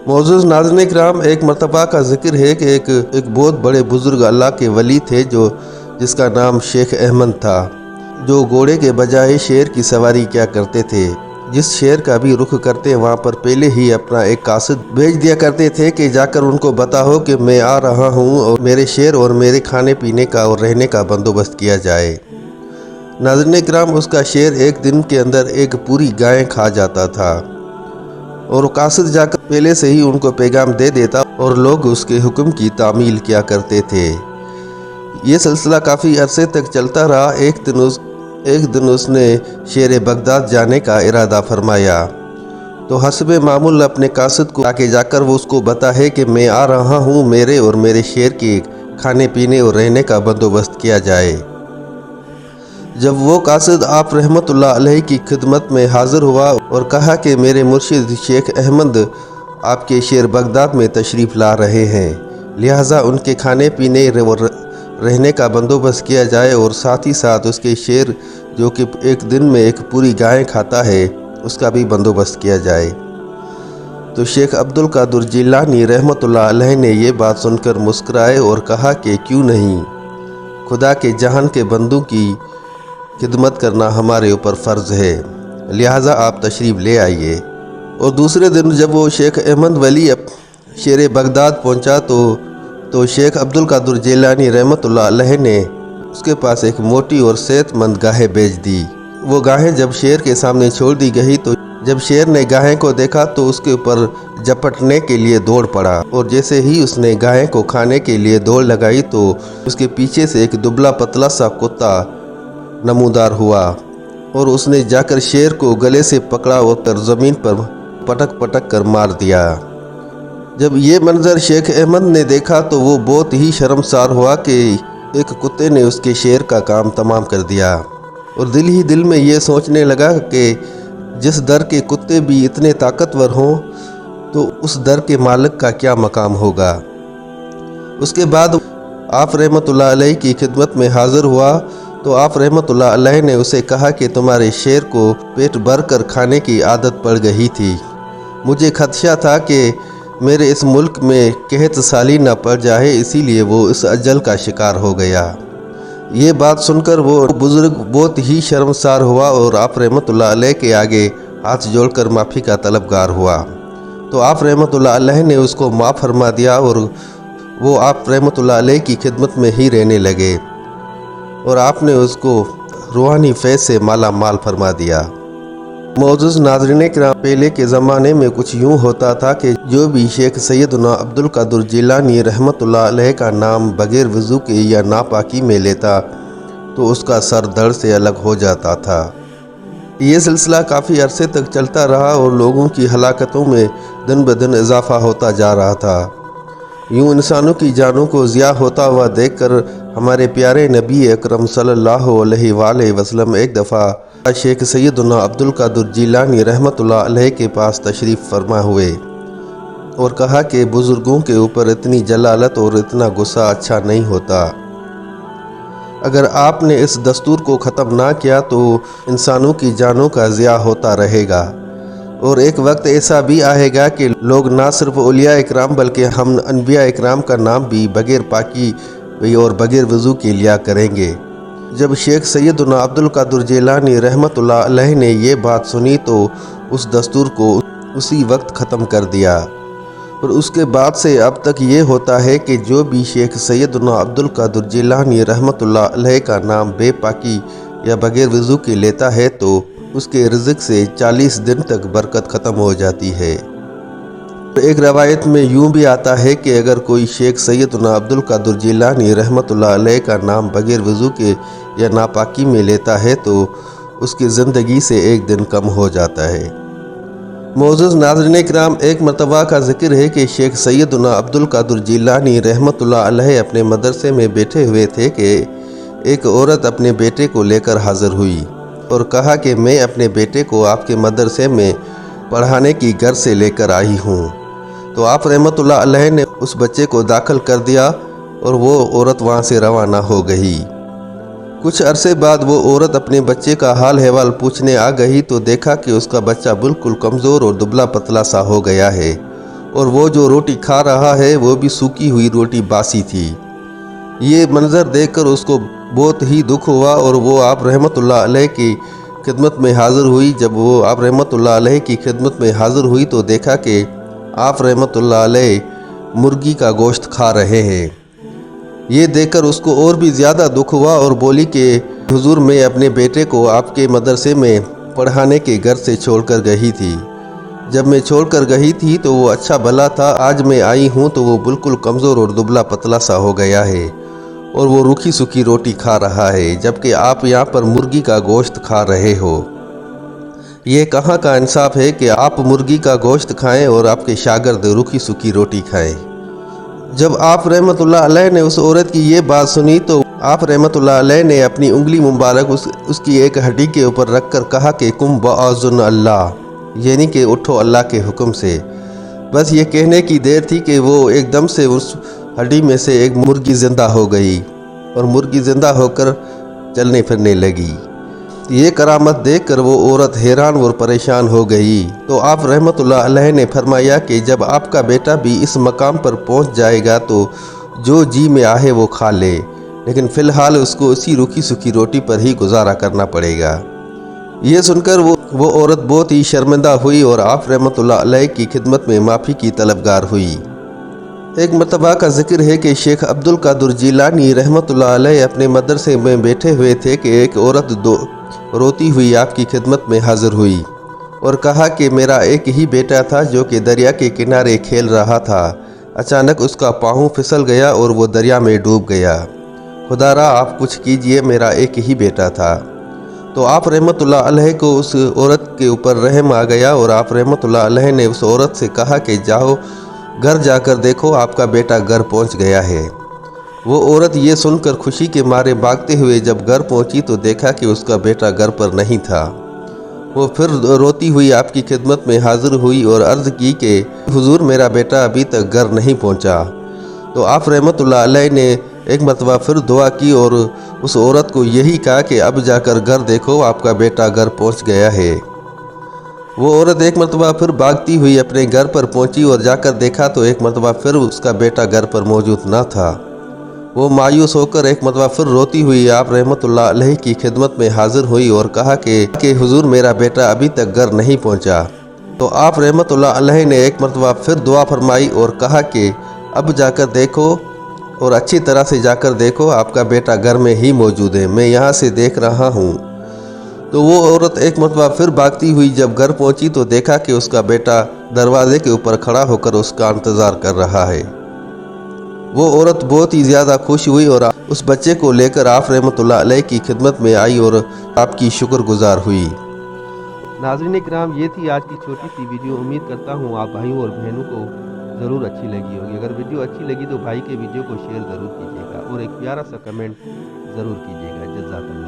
معزز ناظرین کرام، ایک مرتبہ کا ذکر ہے کہ ایک بہت بڑے بزرگ اللہ کے ولی تھے جس کا نام شیخ احمد تھا، جو گھوڑے کے بجائے شیر کی سواری کیا کرتے تھے۔ جس شہر کا بھی رخ کرتے وہاں پر پہلے ہی اپنا ایک قاصد بھیج دیا کرتے تھے کہ جا کر ان کو بتاؤ کہ میں آ رہا ہوں اور میرے شیر اور میرے کھانے پینے کا اور رہنے کا بندوبست کیا جائے۔ ناظرین کرام، اس کا شیر ایک دن کے اندر ایک پوری گائے کھا جاتا تھا اور قاصد جا کر پہلے سے ہی ان کو پیغام دے دیتا اور لوگ اس کے حکم کی تعمیل کیا کرتے تھے۔ یہ سلسلہ کافی عرصے تک چلتا رہا۔ ایک دن اس نے شیر بغداد جانے کا ارادہ فرمایا تو حسب معمول اپنے قاصد کو آگے جا کر وہ اس کو بتائے کہ میں آ رہا ہوں، میرے اور میرے شیر کے کھانے پینے اور رہنے کا بندوبست کیا جائے۔ جب وہ قاصد آپ رحمت اللہ علیہ کی خدمت میں حاضر ہوا اور کہا کہ میرے مرشد شیخ احمد آپ کے شیر بغداد میں تشریف لا رہے ہیں، لہٰذا ان کے کھانے پینے اور رہنے کا بندوبست کیا جائے اور ساتھ ہی ساتھ اس کے شیر جو کہ ایک دن میں ایک پوری گائے کھاتا ہے اس کا بھی بندوبست کیا جائے، تو شیخ عبدالقادر جیلانی رحمت اللہ علیہ نے یہ بات سن کر مسکرائے اور کہا کہ کیوں نہیں، خدا کے جہان کے بندوں کی خدمت کرنا ہمارے اوپر فرض ہے، لہٰذا آپ تشریف لے آئیے۔ اور دوسرے دن جب وہ شیخ احمد ولی شیر بغداد پہنچا تو شیخ عبدالقادر جیلانی رحمت اللہ علیہ نے اس کے پاس ایک موٹی اور صحت مند گاہے بھیج دی۔ وہ گاہیں جب شیر کے سامنے چھوڑ دی گئی تو جب شیر نے گاہیں کو دیکھا تو اس کے اوپر جپٹنے کے لیے دوڑ پڑا، اور جیسے ہی اس نے گاہیں کو کھانے کے لیے دوڑ لگائی تو اس کے پیچھے سے ایک دبلا پتلا سا کتا نمودار ہوا اور اس نے جا کر شیر کو گلے سے پکڑا اور زمین پر پٹک پٹک کر مار دیا۔ جب یہ منظر شیخ احمد نے دیکھا تو وہ بہت ہی شرمسار ہوا کہ ایک کتے نے اس کے شیر کا کام تمام کر دیا، اور دل ہی دل میں یہ سوچنے لگا کہ جس در کے کتے بھی اتنے طاقتور ہوں تو اس در کے مالک کا کیا مقام ہوگا۔ اس کے بعد آپ رحمت اللہ علیہ کی خدمت میں حاضر ہوا تو آپ رحمت اللہ علیہ نے اسے کہا کہ تمہارے شیر کو پیٹ بھر کر کھانے کی عادت پڑ گئی تھی، مجھے خدشہ تھا کہ میرے اس ملک میں قحط سالی نہ پڑ جائے، اسی لیے وہ اس اجل کا شکار ہو گیا۔ یہ بات سن کر وہ بزرگ بہت ہی شرمسار ہوا اور آپ رحمت اللہ علیہ کے آگے ہاتھ جوڑ کر معافی کا طلبگار ہوا، تو آپ رحمت اللہ علیہ نے اس کو معاف فرما دیا اور وہ آپ رحمت اللہ علیہ کی خدمت میں ہی رہنے لگے اور آپ نے اس کو روحانی فیض سے مالا مال فرما دیا۔ معزز ناظرین کرام، پہلے کے زمانے میں کچھ یوں ہوتا تھا کہ جو بھی شیخ سیدنا عبدالقادر جیلانی رحمت اللہ علیہ کا نام بغیر وضو کے یا ناپاکی میں لیتا تو اس کا سر درد سے الگ ہو جاتا تھا۔ یہ سلسلہ کافی عرصے تک چلتا رہا اور لوگوں کی ہلاکتوں میں دن بدن اضافہ ہوتا جا رہا تھا۔ یوں انسانوں کی جانوں کو ضیاع ہوتا ہوا دیکھ کر ہمارے پیارے نبی اکرم صلی اللہ علیہ وآلہ وسلم ایک دفعہ شیخ سیدنا عبدالقادر جیلانی رحمت اللہ علیہ کے پاس تشریف فرما ہوئے اور کہا کہ بزرگوں کے اوپر اتنی جلالت اور اتنا غصہ اچھا نہیں ہوتا، اگر آپ نے اس دستور کو ختم نہ کیا تو انسانوں کی جانوں کا ضیاع ہوتا رہے گا، اور ایک وقت ایسا بھی آئے گا کہ لوگ نہ صرف اولیاء اکرام بلکہ ہم انبیاء اکرام کا نام بھی بغیر پاکی اور بغیر وضو کے لیا کریں گے۔ جب شیخ سیدنا عبدالقادر جیلانی رحمت اللہ علیہ نے یہ بات سنی تو اس دستور کو اسی وقت ختم کر دیا، اور اس کے بعد سے اب تک یہ ہوتا ہے کہ جو بھی شیخ سیدنا عبدالقادر جیلانی رحمت اللہ علیہ کا نام بے پاکی یا بغیر وضو کے لیتا ہے تو اس کے رزق سے 40 دن تک برکت ختم ہو جاتی ہے۔ ایک روایت میں یوں بھی آتا ہے کہ اگر کوئی شیخ سیدنا عبدالقادر جیلانی رحمت اللہ علیہ کا نام بغیر وضو کے یا ناپاکی میں لیتا ہے تو اس کی زندگی سے ایک دن کم ہو جاتا ہے۔ معزز ناظرین کرام، ایک مرتبہ کا ذکر ہے کہ شیخ سیدنا عبدالقادر جیلانی رحمت اللہ علیہ اپنے مدرسے میں بیٹھے ہوئے تھے کہ ایک عورت اپنے بیٹے کو لے کر حاضر ہوئی اور کہا کہ میں اپنے بیٹے کو آپ کے مدرسے میں پڑھانے کی غرض سے لے کر آئی ہوں، تو آپ رحمت اللہ علیہ نے اس بچے کو داخل کر دیا اور وہ عورت وہاں سے روانہ ہو گئی۔ کچھ عرصے بعد وہ عورت اپنے بچے کا حال احوال پوچھنے آ گئی تو دیکھا کہ اس کا بچہ بالکل کمزور اور دبلا پتلا سا ہو گیا ہے اور وہ جو روٹی کھا رہا ہے وہ بھی سوکھی ہوئی روٹی باسی تھی۔ یہ منظر دیکھ کر اس کو بہت ہی دکھ ہوا اور وہ آپ رحمۃ اللہ علیہ کی خدمت میں حاضر ہوئی۔ جب وہ آپ رحمۃ اللہ علیہ کی خدمت میں حاضر ہوئی تو دیکھا کہ آپ رحمۃ اللہ علیہ مرغی کا گوشت کھا رہے ہیں۔ یہ دیکھ کر اس کو اور بھی زیادہ دکھ ہوا اور بولی کہ حضور میں اپنے بیٹے کو آپ کے مدرسے میں پڑھانے کے گھر سے چھوڑ کر گئی تھی۔ جب میں چھوڑ کر گئی تھی تو وہ اچھا بھلا تھا، آج میں آئی ہوں تو وہ بالکل کمزور اور دبلا پتلا سا ہو گیا ہے اور وہ روکھی سوکھی روٹی کھا رہا ہے، جبکہ آپ یہاں پر مرغی کا گوشت کھا رہے ہو۔ یہ کہاں کا انصاف ہے کہ آپ مرغی کا گوشت کھائیں اور آپ کے شاگرد روکھی سوکھی روٹی کھائیں۔ جب آپ رحمۃ اللہ علیہ نے اس عورت کی یہ بات سنی تو آپ رحمۃ اللہ علیہ نے اپنی انگلی مبارک اس کی ایک ہڈی کے اوپر رکھ کر کہا کہ قم بِاذن اللہ، یعنی کہ اٹھو اللہ کے حکم سے۔ بس یہ کہنے کی دیر تھی کہ وہ ایک دم سے اس ہڈی میں سے ایک مرغی زندہ ہو گئی اور مرغی زندہ ہو کر چلنے پھرنے لگی۔ یہ کرامت دیکھ کر وہ عورت حیران اور پریشان ہو گئی تو آپ رحمۃ اللہ علیہ نے فرمایا کہ جب آپ کا بیٹا بھی اس مقام پر پہنچ جائے گا تو جو جی میں آئے وہ کھا لے، لیکن فی الحال اس کو اسی روکھی سوکھی روٹی پر ہی گزارا کرنا پڑے گا۔ یہ سن کر وہ عورت بہت ہی شرمندہ ہوئی اور آپ رحمۃ اللہ علیہ کی خدمت میں معافی کی طلبگار ہوئی۔ ایک مرتبہ کا ذکر ہے کہ شیخ عبد القادر جیلانی رحمۃ اللہ علیہ اپنے مدرسے میں بیٹھے ہوئے تھے کہ ایک عورت روتی ہوئی آپ کی خدمت میں حاضر ہوئی اور کہا کہ میرا ایک ہی بیٹا تھا جو کہ دریا کے کنارے کھیل رہا تھا، اچانک اس کا پاؤں پھسل گیا اور وہ دریا میں ڈوب گیا، خدا را آپ کچھ کیجئے، میرا ایک ہی بیٹا تھا۔ تو آپ رحمۃ اللہ علیہ کو اس عورت کے اوپر رحم آ گیا اور آپ رحمۃ اللہ علیہ نے اس عورت سے کہا کہ جاؤ گھر جا کر دیکھو آپ کا بیٹا گھر پہنچ گیا ہے۔ وہ عورت یہ سن کر خوشی کے مارے بھاگتے ہوئے جب گھر پہنچی تو دیکھا کہ اس کا بیٹا گھر پر نہیں تھا۔ وہ پھر روتی ہوئی آپ کی خدمت میں حاضر ہوئی اور عرض کی کہ حضور میرا بیٹا ابھی تک گھر نہیں پہنچا۔ تو آپ رحمۃ اللہ علیہ نے ایک مرتبہ پھر دعا کی اور اس عورت کو یہی کہا کہ اب جا کر گھر دیکھو آپ کا بیٹا گھر پہنچ گیا ہے۔ وہ عورت ایک مرتبہ پھر بھاگتی ہوئی اپنے گھر پر پہنچی اور جا کر دیکھا تو ایک مرتبہ پھر اس کا بیٹا گھر پر موجود نہ تھا۔ وہ مایوس ہو کر ایک مرتبہ پھر روتی ہوئی آپ رحمۃ اللہ علیہ کی خدمت میں حاضر ہوئی اور کہا کہ حضور میرا بیٹا ابھی تک گھر نہیں پہنچا۔ تو آپ رحمۃ اللہ علیہ نے ایک مرتبہ پھر دعا فرمائی اور کہا کہ اب جا کر دیکھو اور اچھی طرح سے جا کر دیکھو آپ کا بیٹا گھر میں ہی موجود ہے، میں یہاں سے دیکھ رہا ہوں۔ تو وہ عورت ایک مرتبہ پھر بھاگتی ہوئی جب گھر پہنچی تو دیکھا کہ اس کا بیٹا دروازے کے اوپر کھڑا ہو کر اس کا انتظار کر رہا ہے۔ وہ عورت بہت ہی زیادہ خوش ہوئی اور اس بچے کو لے کر آپ رحمۃ اللہ علیہ کی خدمت میں آئی اور آپ کی شکر گزار ہوئی۔ ناظرین کرام، یہ تھی آج کی چھوٹی سی ویڈیو۔ امید کرتا ہوں آپ بھائیوں اور بہنوں کو ضرور اچھی لگی ہوگی۔ اگر ویڈیو اچھی لگی تو بھائی کے ویڈیو کو شیئر ضرور کیجیے گا اور ایک پیارا سا کمنٹ ضرور کیجیے گا۔ جزاک اللہ۔